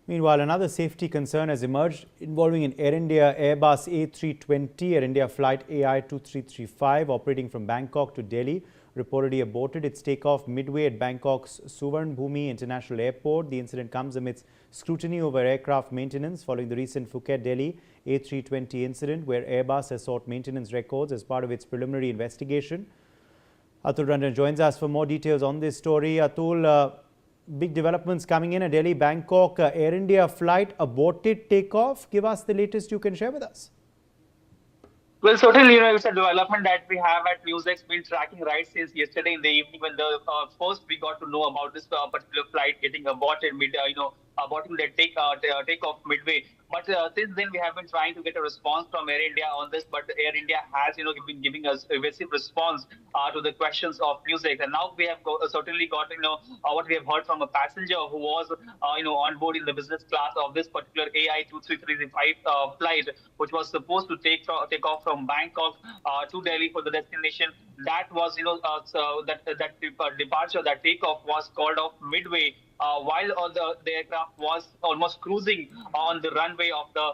Meanwhile, another safety concern has emerged involving an Air India Airbus A320 Air India flight AI 2335 operating from Bangkok to Delhi. Reportedly aborted its takeoff midway at Bangkok's Suvarnabhumi International Airport. The incident comes amidst scrutiny over aircraft maintenance following the recent Phuket-Delhi A320 incident, where Airbus has sought maintenance records as part of its preliminary investigation. Atul Ranjan joins us for more details on this story. Atul, big developments coming in at Delhi Bangkok Air India flight aborted takeoff. Give us the latest you can share with us. Well, certainly, it's a development that we have at NewsX been tracking right since yesterday in the evening when the first we got to know about this particular flight getting aborted aborting the takeoff midway. But since then, we have been trying to get a response from Air India on this. But Air India has, been giving us evasive response to the questions of NewsX. And now we have certainly got, what we have heard from a passenger who was, on board in the business class of this particular AI 2335 flight, which was supposed to take off from Bangkok to Delhi for the destination. That was, that departure, that takeoff was called off midway while the aircraft was almost cruising on the runway of the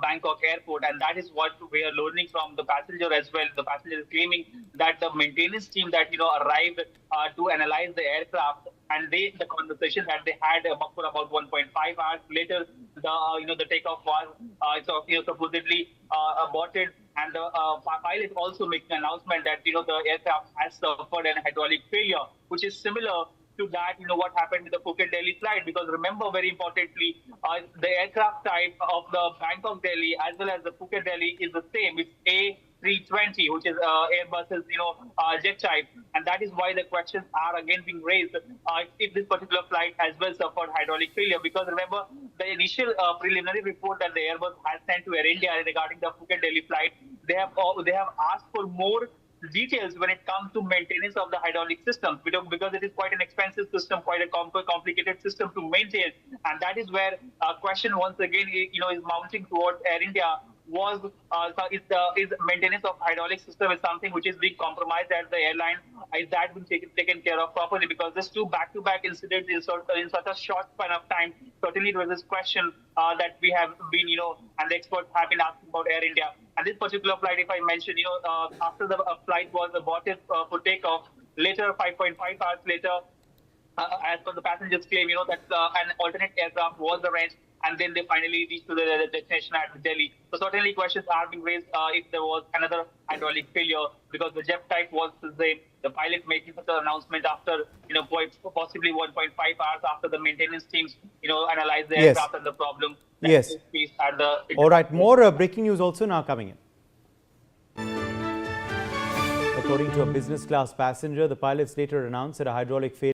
Bangkok airport. And that is what we are learning from the passenger as well. The passenger is claiming that the maintenance team that, arrived to analyze the aircraft, and the conversation that they had for about 1.5 hours later, the takeoff was supposedly aborted. And the pilot also making an announcement that, the aircraft has suffered an hydraulic failure, which is similar to that, what happened with the Phuket-Delhi flight. Because remember, very importantly, the aircraft type of the Bangkok-Delhi as well as the Phuket-Delhi is the same. It's A320, which is Airbus's, jet type. And that is why the questions are again being raised if this particular flight as well suffered hydraulic failure. Because remember, the initial preliminary report that the Airbus has sent to Air India regarding the Phuket-Delhi flight, they have asked for more details when it comes to maintenance of the hydraulic system, because it is quite an expensive system, quite a complicated system to maintain. And that is where a question once again is mounting towards Air India was is maintenance of hydraulic system is something which is being compromised at the airline. Is that being taken care of properly? Because this two back-to-back incidents in such a short span of time, certainly there was this question that we have been, and the experts have been asking about Air India. And this particular flight, if I mention, after the flight was aborted for takeoff, later 5.5 hours later, as per the passengers' claim, that an alternate aircraft was arranged, and then they finally reached to the destination at Delhi. So certainly questions are being raised if there was another hydraulic failure, because the jet type was the same. The pilot making such an announcement after, possibly 1.5 hours after the maintenance teams, analyzed the aircraft and the problem. Yes. All right. More breaking news also now coming in. According to a business class passenger, the pilots later announced that a hydraulic failure